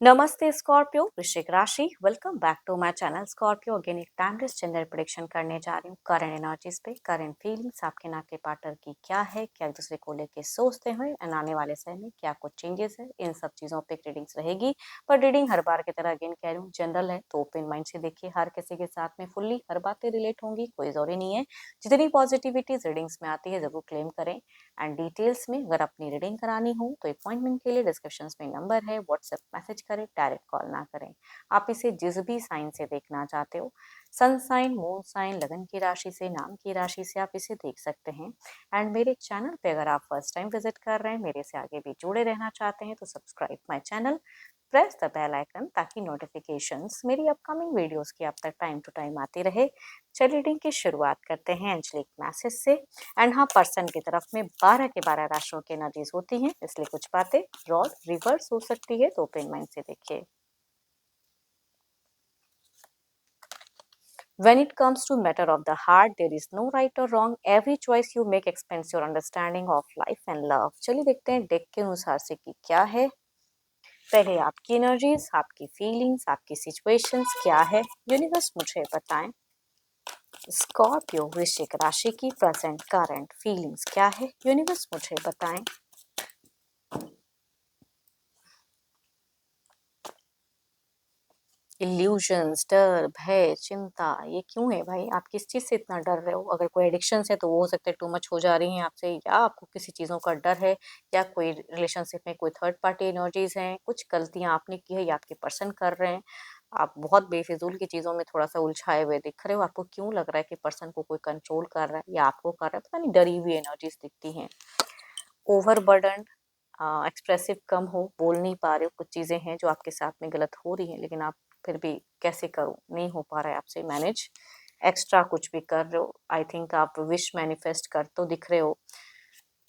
नमस्ते स्कॉर्पियो, वृश्चिक राशि। Welcome back to my channel Scorpio. Again एक टाइमलेस जेंडर प्रेडिक्शन करने जा रही हूँ। करंट एनर्जीज पे, करंट फीलिंग्स आपके ना के पार्टनर की क्या है, क्या एक दूसरे को लेके सोचते हैं एंड आने वाले समय में क्या कुछ चेंजेस है, इन सब चीजों पे रीडिंग्स रहेगी। पर रीडिंग हर बार की तरह अगेन कह रही हूँ जनरल है, तो ओपन माइंड से देखिए। हर किसी के साथ में फुल्ली हर बातें रिलेट होंगी, कोई जरूरी नहीं है। जितनी पॉजिटिविटी रीडिंग्स में आती है जरूर क्लेम करें। एंड डिटेल्स में अगर अपनी रीडिंग करानी हो तो अपॉइंटमेंट के लिए डिस्क्रिप्शन में नंबर है, व्हाट्सएप मैसेज करें, डायरेक्ट कॉल ना करें। आप इसे जिस भी साइन से देखना चाहते हो, सन साइन, मून साइन, लगन की राशि से, नाम की राशि से आप इसे देख सकते हैं। एंड मेरे चैनल पे अगर आप फर्स्ट टाइम विजिट कर रहे हैं, मेरे से आगे भी जुड़े रहना चाहते हैं, तो subscribe my channel, press the bell icon, ताकि नोटिफिकेशंस मेरी अपकमिंग वीडियोस की आप तक टाइम टू टाइम आती रहे। चलिए रीडिंग की शुरुआत करते हैं एंजलिक मैसेज से। एंड हाँ, पर्सन की तरफ में 12 के 12 राशियों की एनर्जीज होती हैं, इसलिए कुछ बातें रॉड रिवर्स हो सकती है, तो ओपन माइंड से देखिए। When it comes to matter of the heart, there is no right or wrong. Every choice you make expands your understanding of life and love. चलिए देखते हैं डेक के अनुसार से कि क्या है। पहले आपकी एनर्जीज, आपकी फीलिंग्स, आपकी सिचुएशंस क्या है, यूनिवर्स मुझे बताएं। स्कॉर्पियो वृश्चिक राशि की प्रेजेंट करंट फीलिंग्स क्या है, यूनिवर्स मुझे बताएं। इल्यूजन्स, डर, भय, चिंता, ये क्यों है भाई? आप किस चीज से इतना डर रहे हो? अगर कोई एडिक्शन है तो वो हो सकता है टू मच हो जा रही है आपसे, या आपको किसी चीजों का डर है, या कोई रिलेशनशिप में कोई थर्ड पार्टी एनर्जीज हैं, कुछ गलतियां आपने की है या आपके पर्सन कर रहे हैं। आप बहुत बेफिजूल की चीजों में थोड़ा सा उलझाए हुए दिख रहे हो। आपको क्यों लग रहा है कि पर्सन को कोई कंट्रोल कर रहा है या आपको कर रहा है? पता नहीं, डरी हुई एनर्जीज दिखती हैं। ओवरबर्डन, एक्सप्रेसिव कम हो, बोल नहीं पा रहे हो, कुछ चीज़ें हैं जो आपके साथ में गलत हो रही हैं, लेकिन आप फिर भी कैसे करूँ, नहीं हो पा रहा है आपसे मैनेज। एक्स्ट्रा कुछ भी कर रहे हो, आई थिंक आप विश मैनिफेस्ट कर तो दिख रहे हो,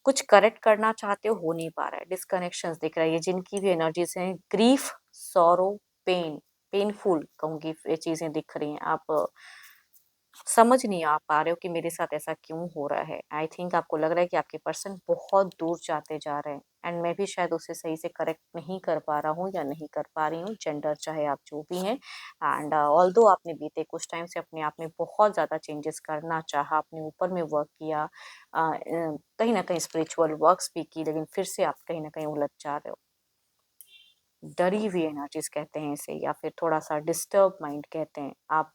कुछ करेक्ट करना चाहते हो नहीं पा रहा है। डिस्कनेक्शंस दिख रहा है, ये जिनकी भी एनर्जीज हैं, ग्रीफ, सॉरो, पेन, पेनफुल कहूँगी, ये चीज़ें दिख रही हैं। आप समझ नहीं आ पा रहे हो कि मेरे साथ ऐसा क्यों हो रहा है। आई थिंक आपको लग रहा है कि आपके पर्सन बहुत दूर जाते जा रहे हैं, एंड मैं भी शायद उसे सही से करेक्ट नहीं कर पा रहा हूँ या नहीं कर पा रही हूँ, जेंडर चाहे आप जो भी हैं। एंड ऑल्दो आपने बीते कुछ टाइम से अपने आप में बहुत ज़्यादा चेंजेस करना चाहा, अपने ऊपर में वर्क किया, कहीं ना कहीं स्पिरिचुअल वर्क्स भी की, लेकिन फिर से आप कहीं ना कहीं उलझ जा रहे हो। डरी हुई एनर्जीज कहते हैं इसे, या फिर थोड़ा सा डिस्टर्ब माइंड कहते हैं। आप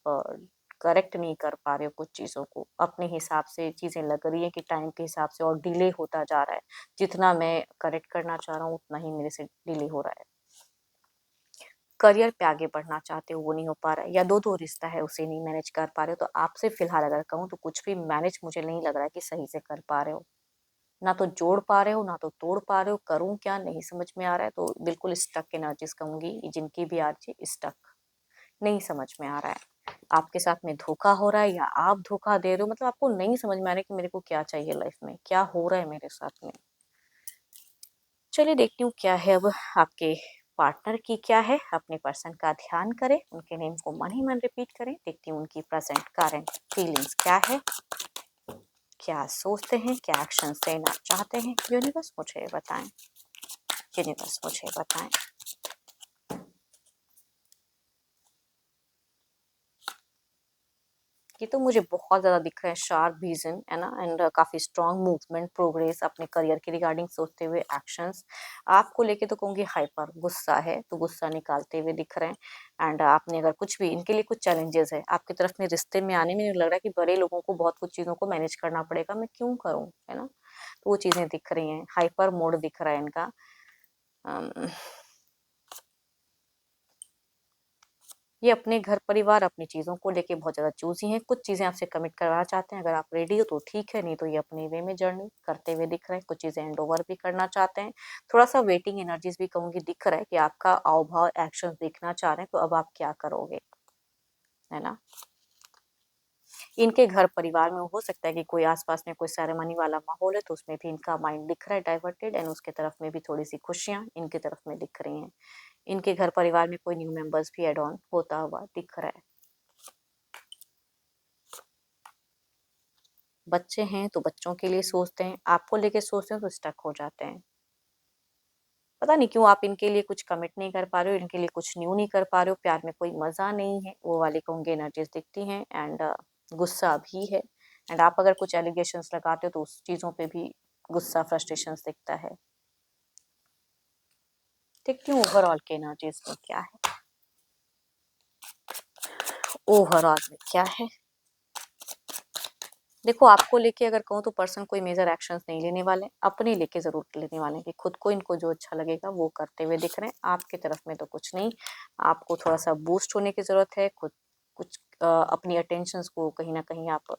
करेक्ट नहीं कर पा रहे हो कुछ चीज़ों को, अपने हिसाब से चीज़ें लग रही है कि टाइम के हिसाब से और डिले होता जा रहा है। जितना मैं करेक्ट करना चाह रहा हूँ उतना ही मेरे से डिले हो रहा है। करियर पे आगे बढ़ना चाहते हो, वो नहीं हो पा रहा है, या दो दो रिश्ता है उसे नहीं मैनेज कर पा रहे हो। तो आपसे फिलहाल अगर कहूँ तो कुछ भी मैनेज मुझे नहीं लग रहा है कि सही से कर पा रहे हो। ना तो जोड़ पा रहे हो, ना तो तोड़ पा रहे हो। करूं क्या, नहीं समझ में आ रहा है। तो बिल्कुल स्टक एनर्जीज कहूंगी, जिनकी भी आज स्टक, नहीं समझ में आ रहा है। आपके साथ में धोखा हो रहा है या आप धोखा दे रहे हो, मतलब आपको नहीं समझ में आ रहा है कि मेरे को क्या चाहिए लाइफ में, क्या हो रहा है मेरे साथ में। चलिए देखती हूँ क्या है अब आपके पार्टनर की क्या है। अपने पर्सन का ध्यान करें, उनके नेम को मन ही मन रिपीट करें। देखती हूँ उनकी प्रेजेंट करंट फीलिंग्स क्या है, क्या सोचते हैं, क्या एक्शन लेना चाहते हैं, यूनिवर्स मुझे बताएं। यूनिवर्स मुझे बताएं। ये तो मुझे बहुत ज़्यादा दिख रहा है, शार्प विजन है ना, एंड काफ़ी स्ट्रॉन्ग मूवमेंट, प्रोग्रेस अपने करियर के रिगार्डिंग सोचते हुए एक्शंस। आपको लेके तो कहूँगी हाइपर गुस्सा है, तो गुस्सा निकालते हुए दिख रहे हैं। एंड आपने अगर कुछ भी इनके लिए कुछ चैलेंजेस है आपकी तरफ में, रिश्ते में आने में नहीं लग रहा है कि बड़े लोगों को बहुत कुछ चीज़ों को मैनेज करना पड़ेगा, मैं क्यों करूँ, है ना। तो वो चीज़ें दिख रही हैं, हाइपर मोड दिख रहा है इनका। ये अपने घर परिवार, अपनी चीज़ों को लेके बहुत ज़्यादा चूज़ी हैं। कुछ चीज़ें आपसे कमिट करवाना चाहते हैं, अगर आप रेडी हो तो ठीक है, नहीं तो ये अपने वे में जर्नी करते हुए दिख रहे हैं। कुछ चीज़ें हैंड ओवर भी करना चाहते हैं। थोड़ा-सा वेटिंग एनर्जीज़ भी कहूँगी, दिख रहा है कि आपका हाव-भाव, एक्शंस देखना चाह रहे हैं, तो अब आप क्या करोगे, है ना? इनके घर परिवार में हो सकता है कि कोई आस-पास में कोई सेरेमनी वाला माहौल है, तो उसमें भी इनका माइंड दिख रहा है डाइवर्टेड, एंड उसके तरफ में भी थोड़ी-सी खुशियाँ इनकी तरफ में दिख रही हैं। इनके घर परिवार में कोई न्यू मेंबर्स भी ऐड ऑन होता हुआ दिख रहा है। बच्चे हैं तो बच्चों के लिए सोचते हैं, आपको लेके सोचते हैं तो स्टक हो जाते हैं। पता नहीं क्यों आप इनके लिए कुछ कमिट नहीं कर पा रहे हो, इनके लिए कुछ न्यू नहीं कर पा रहे हो, प्यार में कोई मजा नहीं है, वो वाली कहूँगी एनर्जीज दिखती हैं। एंड गुस्सा भी है। एंड आप अगर कुछ एलिगेशंस लगाते हो तो उस चीजों पे भी गुस्सा, फ्रस्ट्रेशन दिखता है। देखती हूँ ओवरऑल के एनर्जीज में क्या है, ओवरऑल में क्या है। देखो आपको लेके अगर कहूँ तो पर्सन कोई मेजर एक्शंस नहीं लेने वाले, अपने लेके जरूर लेने वाले हैं कि खुद को इनको जो अच्छा लगेगा वो करते हुए दिख रहे हैं। आपके तरफ में तो कुछ नहीं, आपको थोड़ा सा बूस्ट होने की जरूरत है, खुद कुछ अपनी अटेंशंस को कहीं ना कहीं आप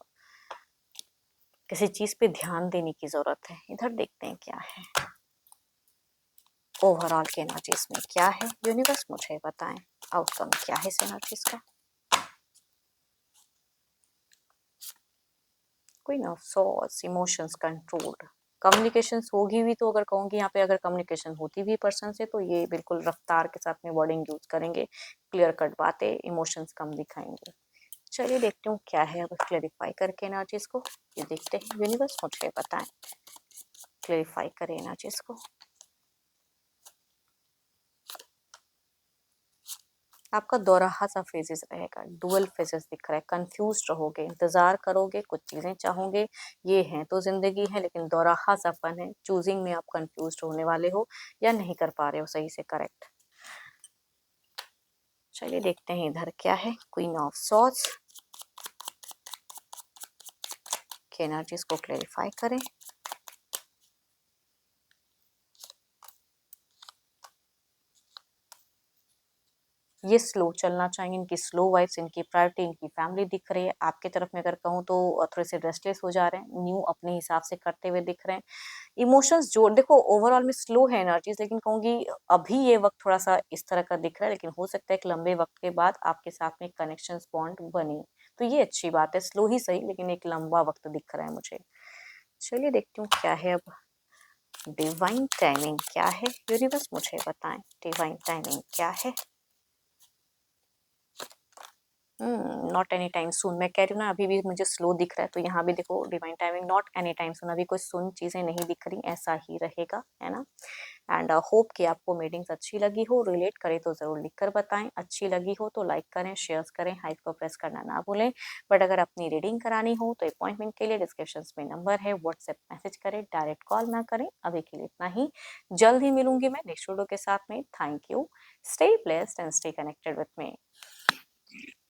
किसी चीज पे ध्यान देने की जरूरत है। इधर देखते हैं क्या है, ओवरऑल के एनर्जीज में क्या है, यूनिवर्स मुझे बताएं आउटकम क्या है इस एनर्जीज का। Queen of swords, emotions controlled, communication होगी भी तो अगर कहूँगी यहाँ पे अगर कम्युनिकेशन होती भी पर्सन से तो ये बिल्कुल रफ्तार के साथ में वर्डिंग यूज करेंगे, क्लियर कट बातें, इमोशंस कम दिखाएंगे। चलिए देखती हूँ क्या है अब क्लेरिफाई करके एनर्जीज को, ये देखते हैं यूनिवर्स मुझे बताएं, क्लेरिफाई करें एनर्जीज को। आपका दोराहा सा फेजेस रहेगा, डुअल फेजेस दिख रहा है, कंफ्यूज रहोगे, इंतजार करोगे, कुछ चीजें चाहोगे, ये है तो जिंदगी है, लेकिन दोराहा सापन है, चूजिंग में आप कंफ्यूज होने वाले हो या नहीं कर पा रहे हो सही से करेक्ट। चलिए देखते हैं इधर क्या है, क्वीन ऑफ सॉर्ड्स के एनर्जीज को क्लेरिफाई करें। ये स्लो चलना चाहेंगे, इनकी स्लो वाइफ्स, इनकी प्रायोरिटी, इनकी फैमिली दिख रही है। आपके तरफ में अगर कहूँ तो थोड़े से रेस्टलेस हो जा रहे हैं, न्यू अपने हिसाब से करते हुए दिख रहे हैं। इमोशंस जो देखो ओवरऑल में स्लो है एनर्जीज, लेकिन कहूंगी अभी ये वक्त थोड़ा सा इस तरह का दिख रहा है, लेकिन हो सकता है एक लंबे वक्त के बाद आपके साथ में कनेक्शन बॉन्ड बने, तो ये अच्छी बात है। स्लो ही सही लेकिन एक लंबा वक्त दिख रहा है मुझे। चलिए देखती हूँ क्या है अब डिवाइन टाइमिंग क्या है, यूनिवर्स मुझे बताएं डिवाइन टाइमिंग क्या है। नॉट एनी टाइम सून, मैं कह रही हूँ ना अभी भी मुझे स्लो दिख रहा है, तो यहाँ भी देखो divine timing not any time soon, अभी कोई सुन चीजें नहीं दिख रही, ऐसा ही रहेगा, है ना। एंड होप कि आपको मीटिंग्स अच्छी लगी हो, रिलेट करे तो जरूर लिखकर बताएं, अच्छी लगी हो तो लाइक करें, शेयर करें, हाइप को प्रेस करना ना भूलें। बट अगर अपनी रीडिंग करानी हो तो अपॉइंटमेंट के लिए डिस्क्रिप्शन में नंबर है, व्हाट्सएप मैसेज करें, डायरेक्ट कॉल ना करें। अभी के लिए इतना ही, जल्द ही मिलूंगी मैं नेक्स्ट वीडियो के साथ में। Thank you, stay blessed and stay connected with me.